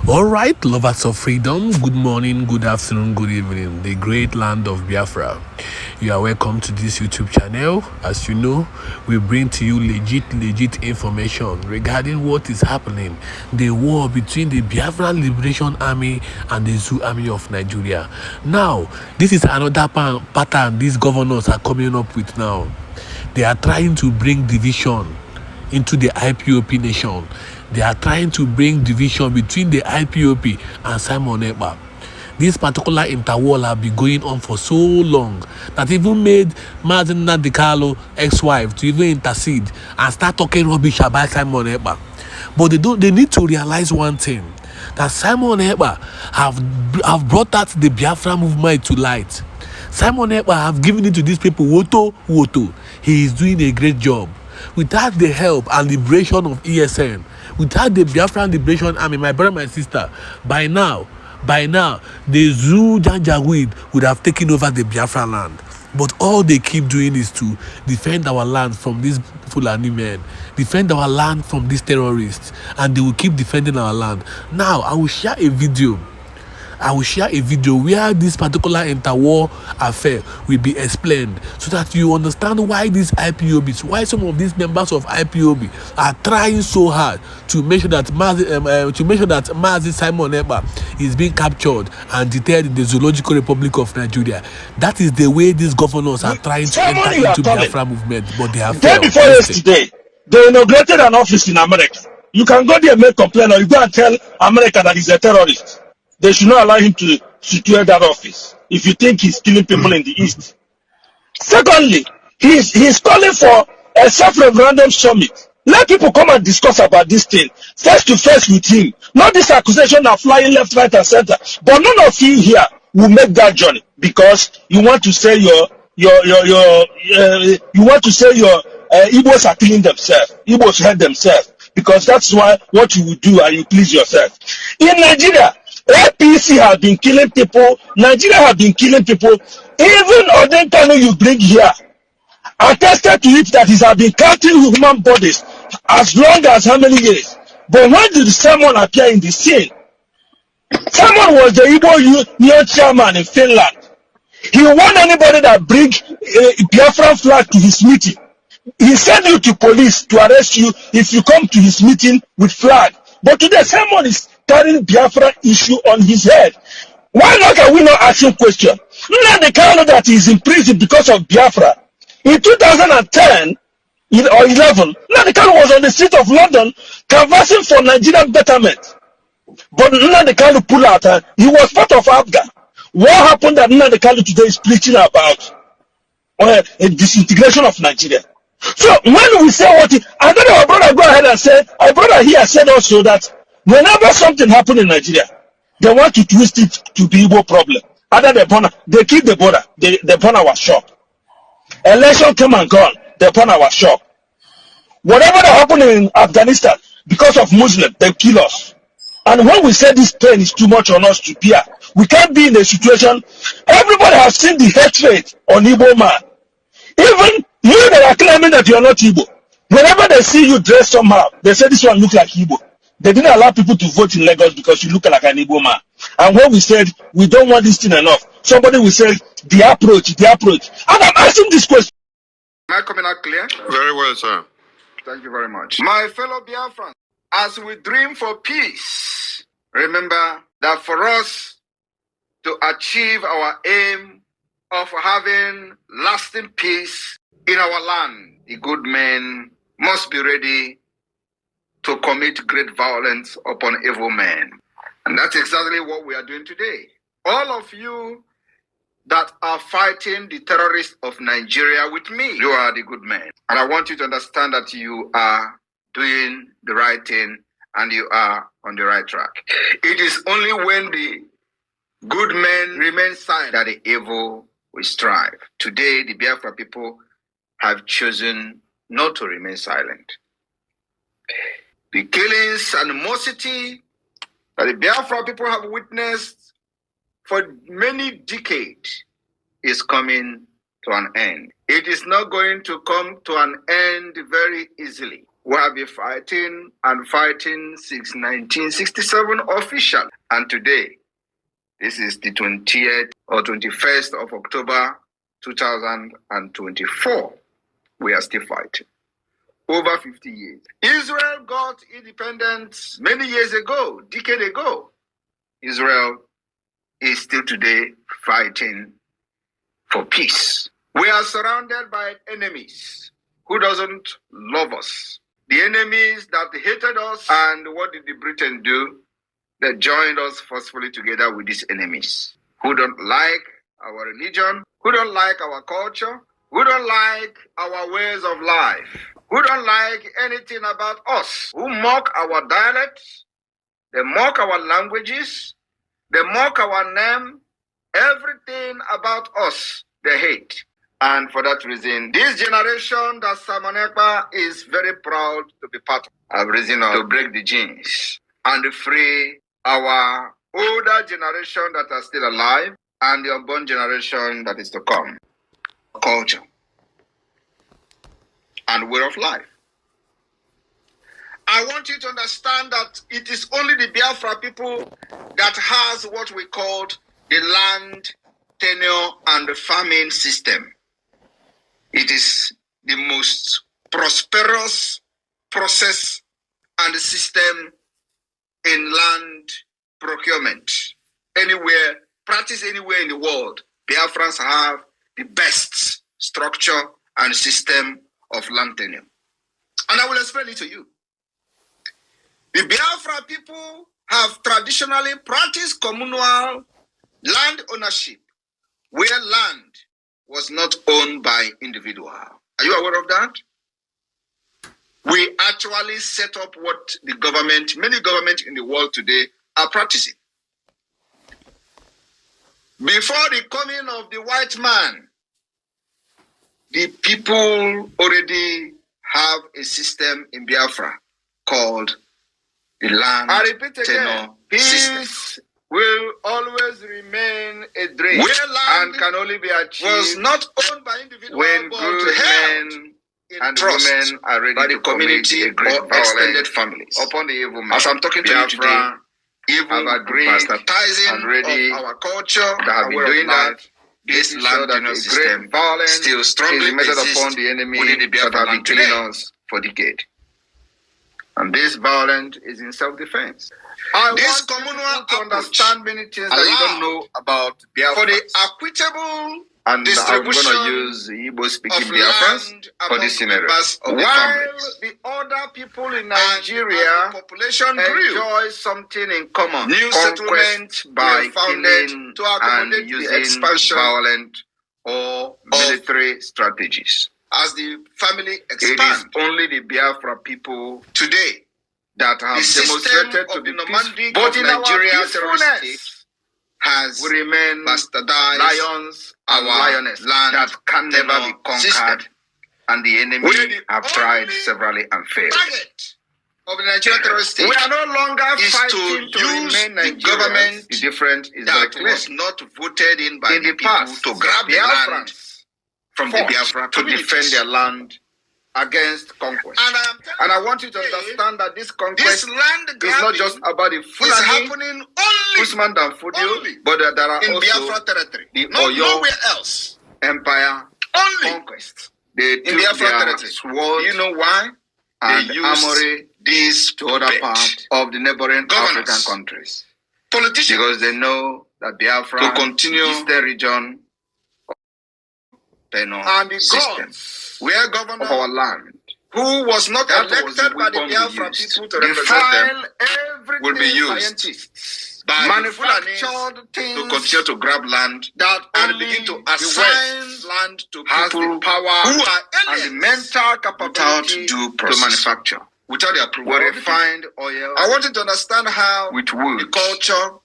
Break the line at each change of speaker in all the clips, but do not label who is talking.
All right, lovers of freedom, good morning, good afternoon, good evening, the great land of Biafra. You are welcome to this YouTube channel. As you know, we bring to you legit information regarding what is happening, the war between the Biafra Liberation Army and the Zoo Army of Nigeria. Now, this is another pattern these governors are coming up with now. They are trying to bring division into the IPOP nation. They are trying to bring division between the IPOP and Simon Ekpa. This particular interwar have been going on for so long that even made Martin Nadikalo ex-wife to even intercede and start talking rubbish about Simon Ekpa. But they need to realize one thing, that Simon Ekpa have brought out the Biafra movement to light. Simon Ekpa have given it to these people woto. He is doing a great job. Without the help and liberation of ESN, without the Biafran Liberation Army, my brother, my sister, by now, the Zoo Janjaweed would have taken over the Biafra land. But all they keep doing is to defend our land from these Fulani men, defend our land from these terrorists, and they will keep defending our land. Now, I will share a video where this particular interwar affair will be explained, so that you understand why these IPOBs, why some of these members of IPOB are trying so hard to make sure that Mazi Simon Ekpa is being captured and detained in the Zoological Republic of Nigeria. That is the way these governors are trying to enter into the Biafra movement, but they have failed.
Before yesterday, they inaugurated an office in America. You can go there and make complaint, or you go and tell America that he's a terrorist. They should not allow him to secure that office if you think he's killing people in the East. Secondly, he's calling for a self-referendum summit. Let people come and discuss about this thing face to face with him. Not this accusation of flying left, right, and center. But none of you here will make that journey because you want to say your Igbos are killing themselves. Igbos hurt themselves because that's why what you will do and you please yourself. In Nigeria, APC have been killing people. Nigeria have been killing people. Even Odenkano you bring here attested to it that he has been counting human bodies as long as how many years. But when did someone appear in the scene? Someone was the Igbo Union chairman in Finland. He warned anybody that bring a Biafran flag to his meeting. He sent you to police to arrest you if you come to his meeting with flag. But today someone is carrying Biafra issue on his head. Why not can we not ask him question? Not the kind that he is in prison because of Biafra. In 2010 or 11, Nnamdi Kanu was on the street of London canvassing for Nigerian betterment. But Nnamdi Kanu pulled out and he was part of ABGA. What happened that Nnamdi Kanu today is preaching about a disintegration of Nigeria? So when we say what I don't know, our brother go ahead and say, our brother here said also that whenever something happened in Nigeria, they want to twist it to the Igbo problem. Other than they killed the border, the border was shocked. Election came and gone, the border was shocked. Whatever that happened in Afghanistan, because of Muslims, they kill us. And when we say this pain is too much on us to bear, we can't be in a situation. Everybody has seen the hatred on Igbo man. Even you that are claiming that you are not Igbo, whenever they see you dressed somehow, they say this one look like Igbo. They didn't allow people to vote in Lagos because you look like an Igbo man. And when we said we don't want this thing enough, somebody will say the approach. And I'm asking this question.
Am I coming out clear?
Very well, sir.
Thank you very much. My fellow Biafrans, as we dream for peace, remember that for us to achieve our aim of having lasting peace in our land, the good men must be ready to commit great violence upon evil men. And that's exactly what we are doing today. All of you that are fighting the terrorists of Nigeria with me, you are the good men. And I want you to understand that you are doing the right thing and you are on the right track. It is only when the good men remain silent that the evil will strive. Today, the Biafra people have chosen not to remain silent. The killings, animosity that the Biafra people have witnessed for many decades is coming to an end. It is not going to come to an end very easily. We have been fighting and fighting since 1967 officially. And today, this is the 20th or 21st of October 2024. We are still fighting. Over 50 years. Israel got independence many years ago, decade ago. Israel is still today fighting for peace. We are surrounded by enemies who doesn't love us. The enemies that hated us, and what did the Britain do? They joined us forcefully together with these enemies who don't like our religion, who don't like our culture, who don't like our ways of life, who don't like anything about us, who mock our dialects, they mock our languages, they mock our name, everything about us they hate. And for that reason, this generation that Simon Ekpa is very proud to be part of, have risen up to break the genes and free our older generation that are still alive and the unborn generation that is to come. Culture and way of life. I want you to understand that it is only the Biafra people that has what we call the land tenure and the farming system. It is the most prosperous process and system in land procurement. Anywhere, practice anywhere in the world, Biafrans have the best structure and system of land tenure. And I will explain it to you. The Biafra people have traditionally practiced communal land ownership, where land was not owned by individual. Are you aware of that? We actually set up what the government, many governments in the world today are practicing. Before the coming of the white man, the people already have a system in Biafra called the land tenure system. Will always remain a dream, where land and can only be achieved was not owned by individuals when good men and women are ready by the community a great or extended families upon the evil man. As I'm talking to you today, evil agreed and ready of our culture that have been doing that. This land tenure system still strongly measured upon the enemy that have been killing us for decades. And this violence is in self-defense. This communal to understand many things that you don't know about Biafra. For the equitable and distribution I'm going to use Igbo-speaking Biafrans for this scenario. While the other people in Nigeria population enjoy something in common. New settlements by killing and using expansion, violent or military strategies. As the family expands, it is only the Biafra people today that have demonstrated to be peaceful, but in Nigeria terrorist has remained bastardized lions and lioness land that can never be conquered, and the enemy have tried severally and failed. Target of the Nigerian terrorist state, we are no longer fighting to remain the government. The difference is that was not voted in by the people to grab the land from the Biafra to defend their land against conquest. And I want you to understand that this conquest is not just about the Fulani. It's happening only Usman Dan Fodio, but there are in also Biafra territory. The nowhere else. Empire only conquest. In Biafra territory. Sword, do you know why? And they use these to other parts of the neighboring African countries. Politicians. Because they know that Biafra to continue Eastern region and the gods were governor of our land, who was not elected by the Biafra people to represent them, will be used by manufactured things to continue to grab land that and begin to assign land to people the power who are and the mental capability to manufacture without the approval. We refined oil. I want you to understand how with wood, the culture.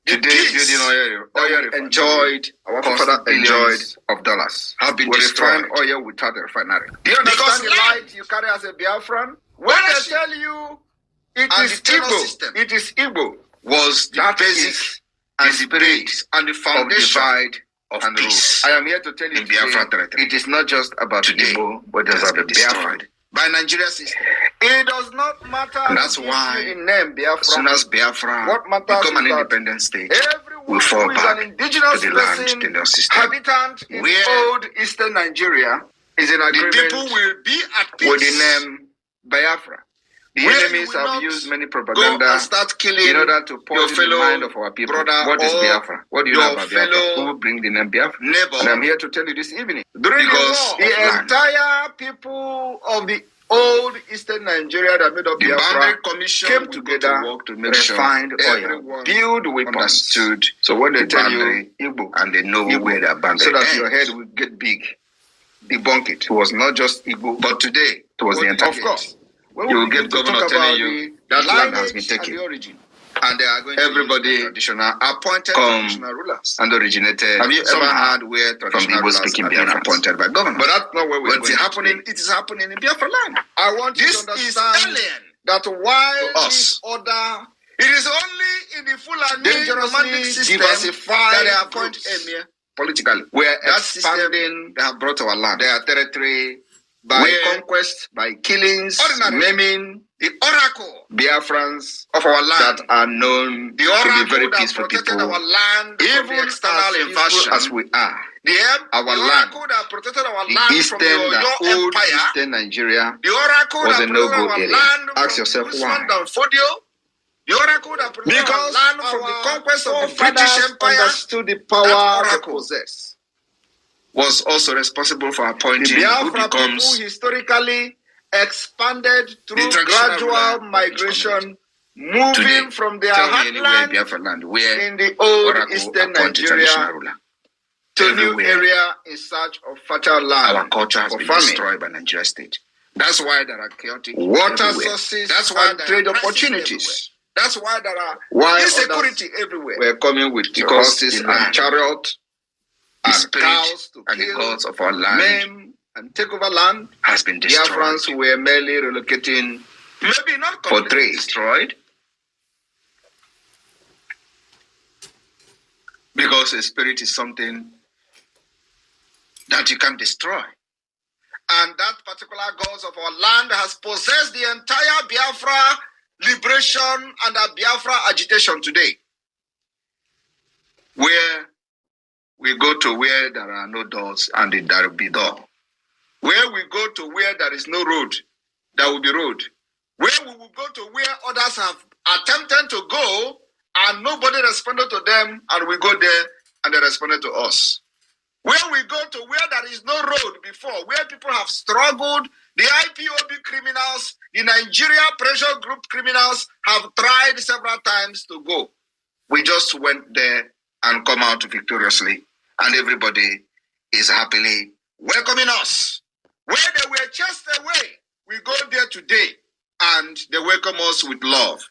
Today, building oil enjoyed, our father enjoyed of dollars have been destroyed. Oil without a refinery. Do you understand the light you carry as a Biafran? When I tell you it is Igbo, it is Igbo, was the basic and the base and the foundation of peace. I am here to tell you in Biafra territory. It is not just about today, Igbo, but it's about the Biafra. by Nigeria system. It does not matter. And that's why in name Biafra, as soon as Biafra what matters become an independent state, we fall back an indigenous to the land, the system. Habitant in old eastern Nigeria is in agreement. The people will be at peace with the name Biafra. The enemies have used many propaganda and start killing in order to poison the mind of our people. What is Biafra? What do you know about Biafra? Who will bring the name Biafra? Neighbor. And I'm here to tell you this evening. During the entire people of the old eastern Nigeria that made up Biafra came together to work to make refined oil, build weapons. Understood. So when they tell you Igbo and they know where the boundary so that ends, your head will get big, debunk it. It was not just Igbo, but today it was the entire. Of course. You will get governor telling you that land has been taken. And they are going everybody to traditional appointed traditional rulers and originated. Have you ever heard where traditional rulers have been appointed by government? But that's not where we're going. It is happening in Biafra land. I want you to understand that while this order, it is only in the Fulani nomadic system that they appoint emir politically. Where expanding, they have brought our land, their territory. By conquest, by killings, maiming, the oracle Biafrans of our land that are known to be very peaceful people, our land even external invasion as we are. Our land, that protected our land eastern, from the old empire, eastern Nigeria, the oracle was a no-go area. Ask yourself why. The oracle that protected our land from the conquest of the British Empire understood the power they possess. Was also responsible for appointing the Biafra people historically expanded through gradual migration, moving today, from their heartland in the old eastern Nigeria to new area in search of fertile land. Our culture has been destroyed by Nigeria state. That's why there are chaotic water sources. That's why there trade opportunities. That's why there are insecurity everywhere. We're coming with horses and chariots. And cows to and kill, the gods of our land, maim, and take over land has been destroyed. Biafrans were merely relocating, maybe not for trade, destroyed, because a spirit is something that you can destroy, and that particular gods of our land has possessed the entire Biafra liberation and the Biafra agitation today, where we go to where there are no doors and there will be door. Where we go to where there is no road, there will be road. Where we will go to where others have attempted to go and nobody responded to them and we go there and they responded to us. Where we go to where there is no road before, where people have struggled, the IPOB criminals, the Nigeria pressure group criminals have tried several times to go. We just went there and come out victoriously. And everybody is happily welcoming us. Where they were chased away, we go there today and they welcome us with love.